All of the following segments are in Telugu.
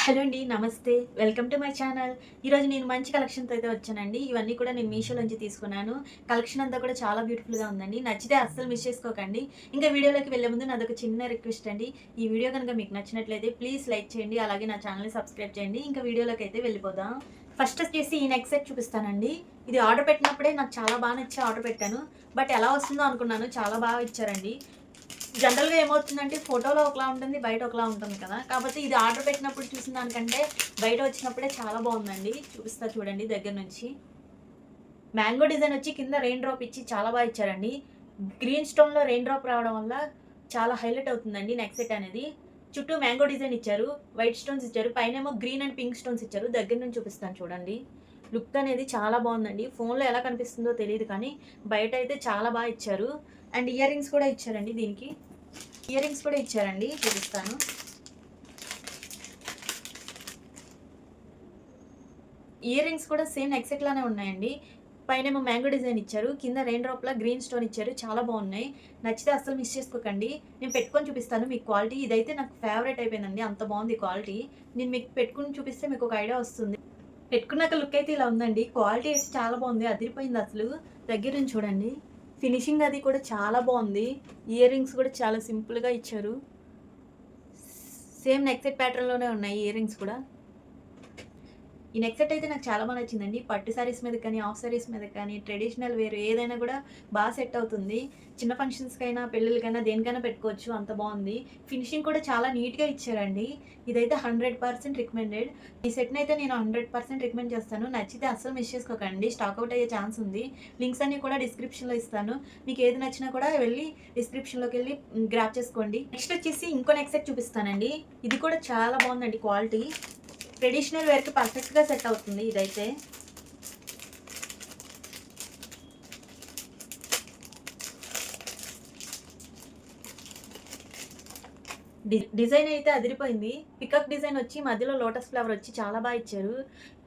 హలో అండి, నమస్తే. Welcome to my channel. ఈరోజు నేను మంచి కలెక్షన్‌తో అయితే వచ్చానండి. ఇవన్నీ కూడా నేను మీషోలోంచి తీసుకున్నాను. కలెక్షన్ అంతా కూడా చాలా బ్యూటిఫుల్‌గా ఉందండి. నచ్చితే అస్సలు మిస్ చేసుకోకండి. ఇంకా వీడియోలోకి వెళ్ళే ముందు నాదొక చిన్న రిక్వెస్ట్ అండి. ఈ వీడియో గనుక మీకు నచ్చినట్లయితే ప్లీజ్ లైక్ చేయండి. అలాగే నా ఛానల్‌ని సబ్స్క్రైబ్ చేయండి. ఇంకా వీడియోలోకి అయితే వెళ్ళిపోదాం. ఫస్ట్ వచ్చేసి ఈ నెక్ సెట్ చూపిస్తానండి. ఇది ఆర్డర్ పెట్టినప్పుడే నాకు చాలా నచ్చి ఆర్డర్ పెట్టాను. బట్ ఎలా వస్తుందో అనుకున్నాను. చాలా బాగా ఇచ్చారండి. జనరల్‌గా ఏమవుతుందంటే ఫోటోలో ఒకలా ఉంటుంది. బయట ఒకలా ఉంటుంది కదా! కాపోతే ఇది ఆర్డర్ పెట్టినప్పుడు చూసిన దానికంటే బయట వచ్చినప్పుడే చాలా బావుందండి. చూపిస్తా చూడండి దగ్గర నుంచి. మ్యాంగో డిజైన్ వచ్చి కింద రెయిన్ డ్రాప్ ఇచ్చి చాలా బాగా ఇచ్చారండి. గ్రీన్ స్టోన్‌లో రెయిన్ డ్రాప్ రావడం వల్ల చాలా హైలైట్ అవుతుందండి నెక్ సెట్ అనేది. చుట్టూ మ్యాంగో డిజైన్ ఇచ్చారు. వైట్ స్టోన్స్ ఇచ్చారు. పైనేమో గ్రీన్ అండ్ పింక్ స్టోన్స్ ఇచ్చారు. దగ్గర నుంచి చూపిస్తాను చూడండి. లుక్ అనేది చాలా బావుందండి. ఫోన్‌లో ఎలా కనిపిస్తుందో తెలీదు కానీ బయట అయితే చాలా బాగా ఇచ్చారు. అండ్ ఇయర్ రింగ్స్ కూడా ఇచ్చారండి దీనికి. ఇయర్ రింగ్స్ కూడా ఇచ్చారండి, చూపిస్తాను. ఇయర్ రింగ్స్ కూడా సేమ్ నెక్ సెట్ లానే ఉన్నాయండి. పైనేమో మ్యాంగో డిజైన్ ఇచ్చారు. కింద రెయిన్ డ్రాప్‌లా గ్రీన్ స్టోన్ ఇచ్చారు. చాలా బాగున్నాయి. నచ్చితే అస్సలు మిస్ చేసుకోకండి. నేను పెట్టుకొని చూపిస్తాను మీకు క్వాలిటీ. ఇదైతే నాకు ఫేవరెట్ అయిపోయిందండి. అంత బాగుంది క్వాలిటీ. నేను మీకు పెట్టుకొని చూపిస్తే మీకు ఒక ఐడియా వస్తుంది. పెట్టుకున్నాక లుక్ అయితే ఇలా ఉందండి. క్వాలిటీ అయితే చాలా బాగుంది. అదిరిపోయింది అసలు. దగ్గర నుంచి చూడండి. ఫినిషింగ్ అది కూడా చాలా బాగుంది. ఇయర్ రింగ్స్ కూడా చాలా సింపుల్‌గా ఇచ్చారు. సేమ్ నెక్ సెట్ ప్యాటర్న్‌లోనే ఉన్నాయి ఇయర్ రింగ్స్ కూడా. ఈ నెక్ సెట్ అయితే నాకు చాలా బాగా నచ్చిందండి. పట్టు సారీస్ మీద కానీ, హాఫ్ సారీస్ మీద కానీ, ట్రెడిషనల్ వేర్ ఏదైనా కూడా బాగా సెట్ అవుతుంది. చిన్న ఫంక్షన్స్‌కైనా, పెళ్ళిళ్ళకైనా దేనికైనా పెట్టుకోవచ్చు. అంత బాగుంది. ఫినిషింగ్ కూడా చాలా నీట్‌గా ఇచ్చారండి. ఇదైతే 100% రికమెండెడ్. ఈ సెట్‌ని అయితే నేను 100% రికమెండ్ చేస్తాను. నచ్చితే అస్సలు మిస్ చేసుకోకండి. స్టాక్ అవుట్ అయ్యే ఛాన్స్ ఉంది. లింక్స్ అన్నీ కూడా డిస్క్రిప్షన్‌లో ఇస్తాను. మీకు ఏది నచ్చినా కూడా వెళ్ళి డిస్క్రిప్షన్‌లోకెళ్ళి గ్రాబ్ చేసుకోండి. నెక్స్ట్ వచ్చేసి ఇంకో నెక్ సెట్ చూపిస్తానండి. ఇది కూడా చాలా బాగుందండి క్వాలిటీ. ట్రెడిషనల్ వేర్‌కి పర్ఫెక్ట్‌గా సెట్ అవుతుంది ఇదైతే. డిజైన్ అయితే అదిరిపోయింది. పికాక్ డిజైన్ వచ్చి మధ్యలో లోటస్ ఫ్లవర్ వచ్చి చాలా బాగా ఇచ్చారు.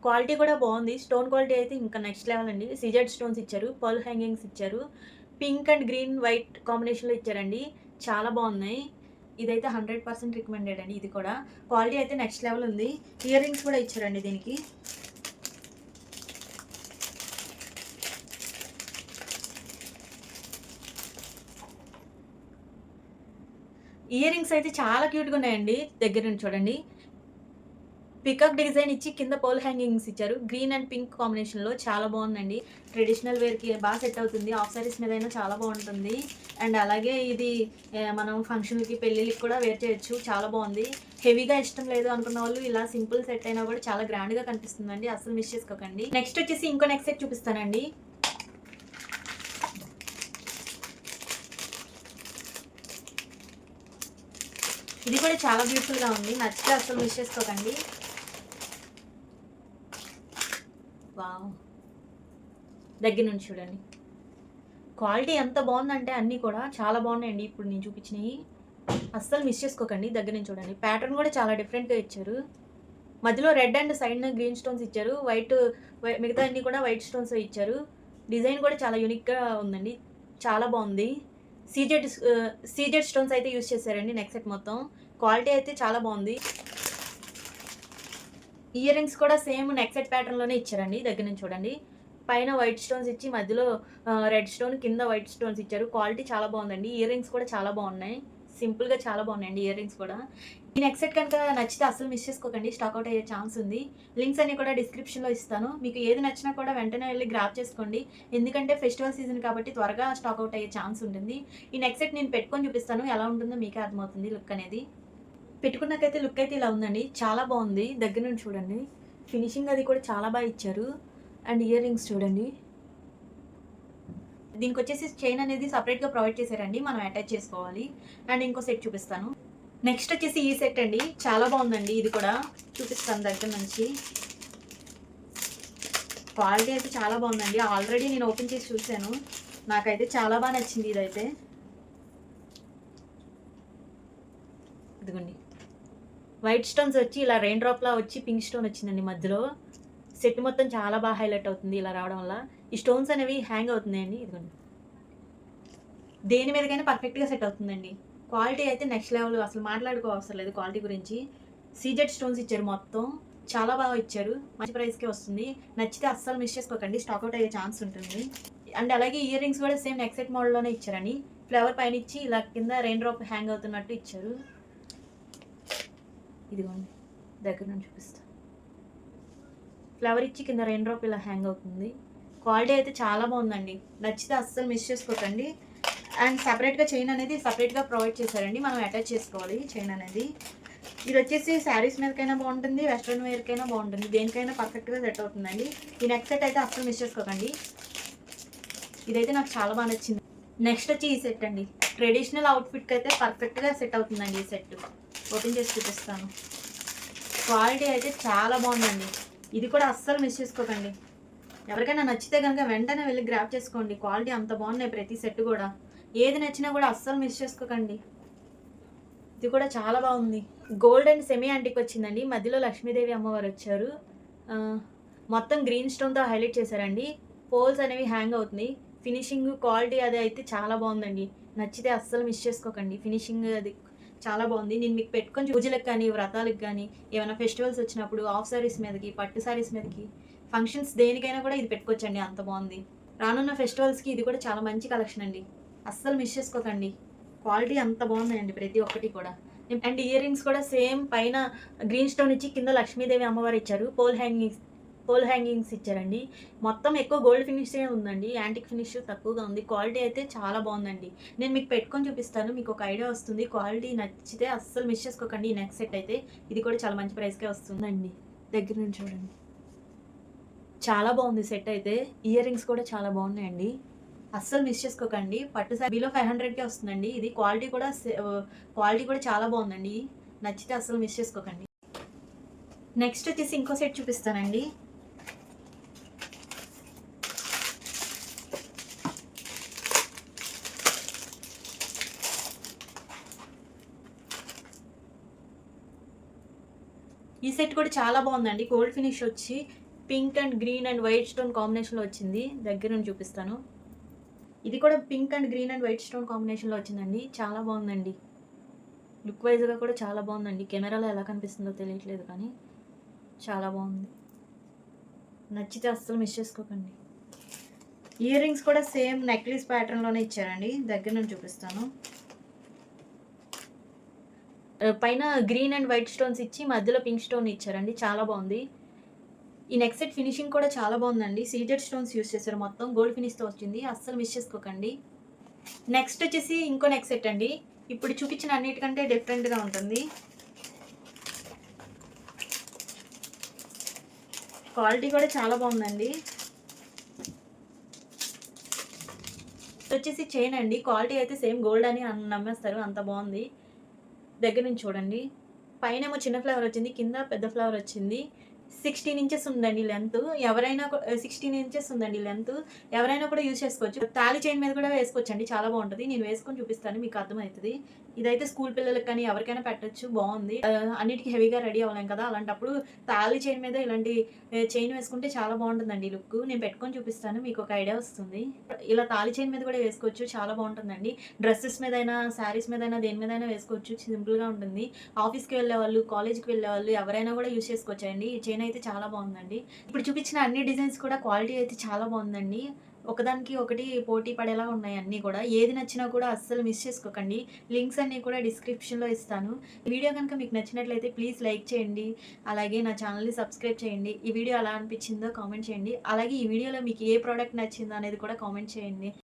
క్వాలిటీ కూడా బాగుంది. స్టోన్ క్వాలిటీ అయితే ఇంకా నెక్స్ట్ లెవెల్ అండి. సీజెడ్ స్టోన్స్ ఇచ్చారు. పర్ల్ హ్యాంగింగ్స్ ఇచ్చారు. పింక్ అండ్ గ్రీన్, వైట్ కాంబినేషన్‌లో ఇచ్చారండి. చాలా బాగున్నాయి. ఇదైతే 100% రికమెండెడ్ అండి ఇది కూడా. క్వాలిటీ అయితే నెక్స్ట్ లెవెల్ ఉంది. ఇయర్ రింగ్స్ కూడా ఇచ్చారండి దీనికి. ఇయర్ రింగ్స్ అయితే చాలా క్యూట్‌గా ఉన్నాయండి. దగ్గర నుంచి చూడండి. పికాక్ డిజైన్ ఇచ్చి కింద పర్ల్ హ్యాంగింగ్స్ ఇచ్చారు. గ్రీన్ అండ్ పింక్ కాంబినేషన్‌లో చాలా బాగుందండి. ట్రెడిషనల్ వేర్‌కి బాగా సెట్ అవుతుంది. హాఫ్ సారీస్ మీదైనా చాలా బాగుంటుంది. అండ్ అలాగే ఇది మనం ఫంక్షన్‌లకి, పెళ్ళిళ్ళకి కూడా వేర్ చేయొచ్చు. చాలా బాగుంది. హెవీగా ఇష్టం లేదు అనుకున్న వాళ్ళు ఇలా సింపుల్ సెట్ అయినా కూడా చాలా గ్రాండ్‌గా కనిపిస్తుందండి. అస్సలు మిస్ చేసుకోకండి. నెక్స్ట్ వచ్చేసి ఇంకో నెక్ సెట్ చూపిస్తానండి. ఇది కూడా చాలా బ్యూటిఫుల్‌గా ఉంది. నచ్చితే అస్సలు మిస్ చేసుకోకండి. వావ్! దగ్గర నుంచి చూడండి. క్వాలిటీ ఎంత బావుందంటే అన్నీ కూడా చాలా బావున్నాయండి ఇప్పుడు నేను చూపించినయి. అస్సలు మిస్ చేసుకోకండి. దగ్గర నుంచి చూడండి. ప్యాటర్న్ కూడా చాలా డిఫరెంట్‌గా ఇచ్చారు. మధ్యలో రెడ్ అండ్ సైడ్‌న గ్రీన్ స్టోన్స్ ఇచ్చారు. మిగతా అన్నీ కూడా వైట్ స్టోన్స్ ఇచ్చారు. డిజైన్ కూడా చాలా యూనిక్‌గా ఉందండి. చాలా బావుంది. సీజెడ్ స్టోన్స్ అయితే యూజ్ చేశారండి నెక్ సెట్ మొత్తం. క్వాలిటీ అయితే చాలా బావుంది. ఇయర్ రింగ్స్ కూడా సేమ్ నెక్ సెట్ ప్యాటర్న్‌లోనే ఇచ్చారండి. దగ్గర నుంచి చూడండి. పైన వైట్ స్టోన్స్ ఇచ్చి మధ్యలో రెడ్ స్టోన్, కింద వైట్ స్టోన్స్ ఇచ్చారు. క్వాలిటీ చాలా బావుందండి. ఇయర్ రింగ్స్ కూడా చాలా బావున్నాయి. సింపుల్‌గా చాలా బావున్నాయండి ఇయర్ రింగ్స్ కూడా. ఈ నెక్ సెట్ కనుక నచ్చితే అస్సలు మిస్ చేసుకోకండి. స్టాక్ అవుట్ అయ్యే ఛాన్స్ ఉంది. లింక్స్ అన్నీ కూడా డిస్క్రిప్షన్‌లో ఇస్తాను. మీకు ఏది నచ్చినా కూడా వెంటనే వెళ్లి గ్రాబ్ చేసుకోండి. ఎందుకంటే ఫెస్టివల్ సీజన్ కాబట్టి త్వరగా స్టాక్ అవుట్ అయ్యే ఛాన్స్ ఉంటుంది. ఈ నెక్ సెట్ నేను పెట్టుకొని చూపిస్తాను. ఎలా ఉంటుందో మీకే అర్థమవుతుంది లుక్ అనేది. పెట్టుకున్నాకైతే లుక్ అయితే ఇలా ఉందండి. చాలా బాగుంది. దగ్గర నుంచి చూడండి. ఫినిషింగ్ అది కూడా చాలా బాగా ఇచ్చారు. అండ్ ఇయర్ రింగ్స్ చూడండి. దీనికొచ్చేసి చైన్ అనేది సెపరేట్‌గా ప్రొవైడ్ చేశారండి. మనం అటాచ్ చేసుకోవాలి. అండ్ ఇంకో సెట్ చూపిస్తాను. నెక్స్ట్ వచ్చేసి ఈ సెట్ అండి. చాలా బాగుందండి ఇది కూడా. చూపిస్తాను దగ్గర నుంచి. క్వాలిటీ అయితే చాలా బాగుందండి. ఆల్రెడీ నేను ఓపెన్ చేసి చూసాను. నాకైతే చాలా బాగా నచ్చింది ఇదైతే. ఇదిగోండి. వైట్ స్టోన్స్ వచ్చి ఇలా రెయిన్ డ్రాప్‌లా వచ్చి పింక్ స్టోన్ వచ్చిందండి మధ్యలో. సెట్ మొత్తం చాలా బాగా హైలైట్ అవుతుంది ఇలా రావడం వల్ల. ఈ స్టోన్స్ అనేవి హ్యాంగ్ అవుతున్నాయండి. ఇదిగోండి. దేని మీదకైనా పర్ఫెక్ట్‌గా సెట్ అవుతుందండి. క్వాలిటీ అయితే నెక్స్ట్ లెవెల్, అసలు మాట్లాడుకోవసరం లేదు క్వాలిటీ గురించి. సీజెడ్ స్టోన్స్ ఇచ్చారు మొత్తం. చాలా బాగా ఇచ్చారు. మంచి ప్రైస్‌కే వస్తుంది. నచ్చితే అస్సలు మిస్ చేసుకోకండి. స్టాక్ అవుట్ అయ్యే ఛాన్స్ ఉంటుంది. అండ్ అలాగే ఇయర్ రింగ్స్ కూడా సేమ్ నెక్ సెట్ మోడల్‌లోనే ఇచ్చారండి. ఫ్లవర్ పైన ఇచ్చి ఇలా కింద రెయిన్ డ్రాప్ హ్యాంగ్ అవుతున్నట్టు ఇచ్చారు. ఇదిగోండి దగ్గర నుంచి చూపిస్తా. ఫ్లవర్ ఇచ్చి కింద రెయిన్ డ్రాప్ ఇలా హ్యాంగ్ అవుతుంది. క్వాలిటీ అయితే చాలా బాగుందండి. నచ్చితే అస్సలు మిస్ చేసుకోకండి. అండ్ సపరేట్గా చైన్ అనేది సపరేట్గా ప్రొవైడ్ చేశారండి. మనం అటాచ్ చేసుకోవాలి చైన్ అనేది. ఇది వచ్చేసి శారీస్ మీదకైనా బాగుంటుంది, వెస్ట్రన్ వేర్కైనా బాగుంటుంది, దేనికైనా పర్ఫెక్ట్గా సెట్ అవుతుందండి. ఈ నెక్ సెట్ అయితే అస్సలు మిస్ చేసుకోకండి. ఇదైతే నాకు చాలా బాగా నచ్చింది. నెక్స్ట్ వచ్చి ఈ సెట్ అండి. ట్రెడిషనల్ అవుట్ఫిట్కి అయితే పర్ఫెక్ట్గా సెట్ అవుతుందండి ఈ సెట్. ఓపెన్ చేసి చూపిస్తాను. క్వాలిటీ అయితే చాలా బాగుందండి. ఇది కూడా అస్సలు మిస్ చేసుకోకండి. ఎవరికైనా నచ్చితే కనుక వెంటనే వెళ్ళి గ్రాప్ చేసుకోండి. క్వాలిటీ అంత బాగున్నాయి ప్రతి సెట్ కూడా. ఏది నచ్చినా కూడా అస్సలు మిస్ చేసుకోకండి. ఇది కూడా చాలా బాగుంది. గోల్డ్ అండ్ సెమీ యాంటిక్ వచ్చిందండి. మధ్యలో లక్ష్మీదేవి అమ్మవారు వచ్చారు. మొత్తం గ్రీన్ స్టోన్తో హైలైట్ చేశారండి. పోల్స్ అనేవి హ్యాంగ్ అవుతుంది. ఫినిషింగ్ క్వాలిటీ అది అయితే చాలా బాగుందండి. నచ్చితే అస్సలు మిస్ చేసుకోకండి. ఫినిషింగ్ అది చాలా బాగుంది. నేను మీకు పెట్టుకొని పూజలకు కానీ, వ్రతాలకు కానీ, ఏమైనా ఫెస్టివల్స్ వచ్చినప్పుడు ఆఫ్ సారీస్ మీదకి, పట్టు సారీస్ మీదకి, ఫంక్షన్స్ దేనికైనా కూడా ఇది పెట్టుకోవచ్చండి. అంత బాగుంది. రానున్న ఫెస్టివల్స్కి ఇది కూడా చాలా మంచి కలెక్షన్ అండి. అస్సలు మిస్ చేసుకోకండి. క్వాలిటీ అంత బాగుందండి ప్రతి ఒక్కటి కూడా. అండ్ ఇయర్ రింగ్స్ కూడా సేమ్ పైన గ్రీన్ స్టోన్ ఇచ్చి కింద లక్ష్మీదేవి అమ్మవారు ఇచ్చారు. పోల్ హ్యాంగింగ్స్ ఇచ్చారండి. మొత్తం ఎక్కువ గోల్డ్ ఫినిషే ఉందండి. యాంటిక్ ఫినిష్ తక్కువగా ఉంది. క్వాలిటీ అయితే చాలా బాగుందండి. నేను మీకు పెట్టుకొని చూపిస్తాను. మీకు ఒక ఐడియా వస్తుంది. క్వాలిటీ నచ్చితే అస్సలు మిస్ చేసుకోకండి. ఈ నెక్స్ట్ సెట్ అయితే ఇది కూడా చాలా మంచి ప్రైస్కే వస్తుందండి. దగ్గర నుంచి చూడండి. చాలా బాగుంది సెట్ అయితే. ఇయర్ రింగ్స్ కూడా చాలా బాగున్నాయండి. అస్సలు మిస్ చేసుకోకండి. పట్టు సారీ బిలో 500కే వస్తుందండి. ఇది క్వాలిటీ కూడా చాలా బాగుందండి. నచ్చితే అస్సలు మిస్ చేసుకోకండి. నెక్స్ట్ వచ్చేసి ఇంకో సెట్ చూపిస్తానండి. ఈ సెట్ కూడా చాలా బాగుందండి. గోల్డ్ ఫినిష్ వచ్చి pink and green and white stone కాంబినేషన్లో వచ్చింది. దగ్గర నుంచి చూపిస్తాను. ఇది కూడా pink and green and white stone కాంబినేషన్లో వచ్చిందండి. చాలా బాగుందండి. లుక్ వైజ్గా కూడా చాలా బాగుందండి. కెమెరాలో ఎలా కనిపిస్తుందో తెలియట్లేదు కానీ చాలా బాగుంది. నచ్చితే అస్సలు మిస్ చేసుకోకండి. ఇయర్ రింగ్స్ కూడా సేమ్ నెక్లెస్ ప్యాటర్న్లోనే ఇచ్చారండి. దగ్గర నుంచి చూపిస్తాను. పైన గ్రీన్ అండ్ వైట్ స్టోన్స్ ఇచ్చి మధ్యలో పింక్ స్టోన్ ఇచ్చారండి. చాలా బాగుంది. ఈ నెక్ సెట్ ఫినిషింగ్ కూడా చాలా బాగుందండి. సీజెడ్ స్టోన్స్ యూస్ చేశారు. మొత్తం గోల్డ్ ఫినిష్తో వచ్చింది. అస్సలు మిస్ చేసుకోకండి. నెక్స్ట్ వచ్చేసి ఇంకో నెక్ సెట్ అండి. ఇప్పుడు చూపించిన అన్నిటికంటే డిఫరెంట్గా ఉంటుంది. క్వాలిటీ కూడా చాలా బాగుందండి. వచ్చేసి చైన్ అండి. క్వాలిటీ అయితే సేమ్ గోల్డ్ అని నమ్మేస్తారు. అంత బాగుంది. దగ్గర నుంచి చూడండి. పైన ఏమో చిన్న ఫ్లవర్ వచ్చింది, కింద పెద్ద ఫ్లవర్ వచ్చింది. 16 ఇంచెస్ ఉందండి లెంత్. 16 ఇంచెస్ ఉందండి లెంత్. ఎవరైనా కూడా యూజ్ చేసుకోవచ్చు. తాళి చైన్ మీద కూడా వేసుకోవచ్చండి. చాలా బాగుంటుంది. నేను వేసుకొని చూపిస్తాను, మీకు అర్థమవుతుంది. ఇదైతే స్కూల్ పిల్లలకి కానీ ఎవరికైనా పెట్టచ్చు. బాగుంది. అన్నిటికీ హెవీగా రెడీ అవ్వలేం కదా, అలాంటప్పుడు తాళి చైన్ మీద ఇలాంటి చైన్ వేసుకుంటే చాలా బాగుంటుందండి లుక్. నేను పెట్టుకొని చూపిస్తాను, మీకు ఒక ఐడియా వస్తుంది. ఇలా తాళి చైన్ మీద కూడా వేసుకోవచ్చు. చాలా బాగుంటుందండి. డ్రెస్సెస్ మీదైనా, శారీస్ మీదైనా, దేని మీదైనా వేసుకోవచ్చు. సింపుల్గా ఉంటుంది. ఆఫీస్కి వెళ్ళే వాళ్ళు, కాలేజ్కి వెళ్ళే వాళ్ళు ఎవరైనా కూడా యూజ్ చేసుకోవచ్చండి. ఈ చైన్ అయితే చాలా బాగుందండి. ఇప్పుడు చూపించిన అన్ని డిజైన్స్ కూడా క్వాలిటీ అయితే చాలా బాగుందండి. ఒకదానికి ఒకటి పోటీ పడేలా ఉన్నాయి అన్నీ కూడా. ఏది నచ్చినా కూడా అస్సలు మిస్ చేసుకోకండి. లింక్స్ అన్నీ కూడా డిస్క్రిప్షన్లో ఇస్తాను. ఈ వీడియో కనుక మీకు నచ్చినట్లయితే ప్లీజ్ లైక్ చేయండి. అలాగే నా ఛానల్ని సబ్స్క్రైబ్ చేయండి. ఈ వీడియో ఎలా అనిపించిందో కామెంట్ చేయండి. అలాగే ఈ వీడియోలో మీకు ఏ ప్రోడక్ట్ నచ్చిందో అనేది కూడా కామెంట్ చేయండి.